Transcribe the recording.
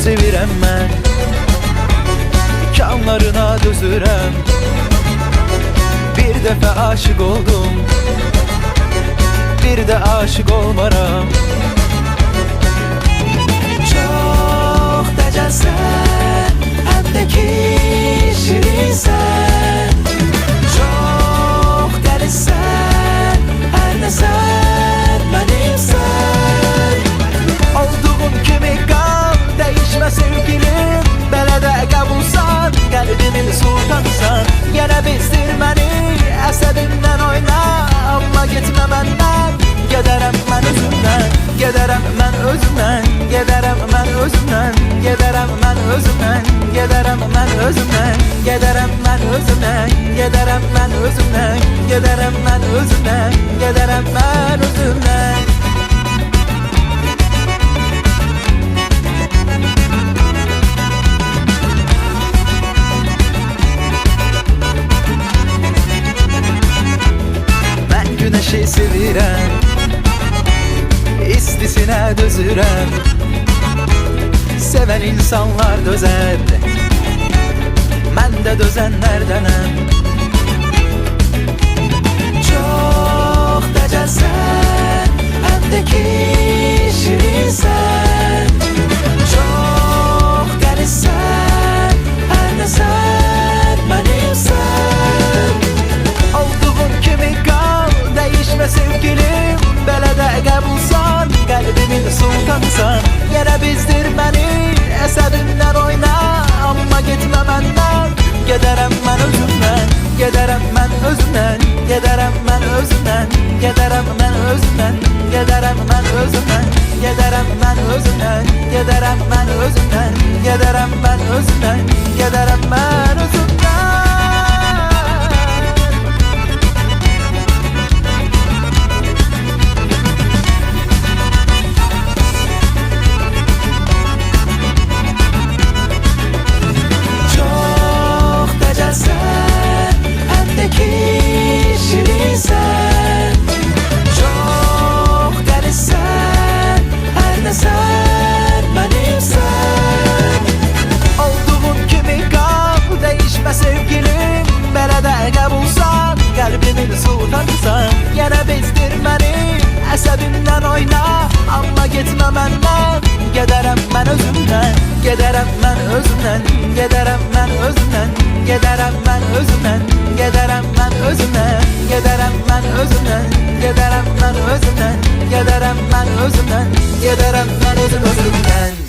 sevirəm mən, kanlarına dözürəm. Bir dəfə aşık oldum, bir də aşık olmaram. Çox dəcəlsən, həm də ki şirinsən. Çox dəlisən, hər nə sən mənimsən. Olduğum kimi qal, dəyişmə sevgilim. Belə də qəbulsan, qəlbimin sultanısan. Yenə bezdir məni, əsəbimdən oyna. Amma getmə məndən, gedərəm mən özümdən. Gedərəm mən özümdən, gedərəm mən özümdən. Gedərəm mən özümdən, gedərəm mən özümdən. Gedərəm mən özümdən, gedərəm mən özümdən. Gedərəm mən özümdən, gedərəm mən özümdən. Güneşi sevirəm, istisinə dözürəm. Sevən insanlar dözər, mən də dözənlərdənəm. Çox dəcəlsən, həm də ki şirinsən. Çox dəlisən, hər nə sən mənimsən. Olduğum kimi qal, dəyişmə sevgilim. Belə də qəbulsan, qəlbimin sultanısan. Yenə bezdir məni, əsəbimdən oyna. Amma getmə məndən, gedərəm mən özümdən. Gedərəm mən özümdən, gedərəm mən özümdən. Gedərəm mən özümdən, gedərəm mən özümdən. Gedərəm mən özümdən, gedərəm mən özümdən. Gedərəm mən özümdən, gedərəm mən özümdən. Qəlbimin sultanısan, yenə bezdir məni, əsəbimdən oyna. Amma getmə məndən, gedərəm mən özümdən. Gedərəm mən özümdən, gedərəm mən özümdən. Gedərəm mən özümdən, gedərəm mən özümdən. Gedərəm mən özümdən, gedərəm mən özümdən. Gedərəm mən özümdən, gedərəm mən özümdən.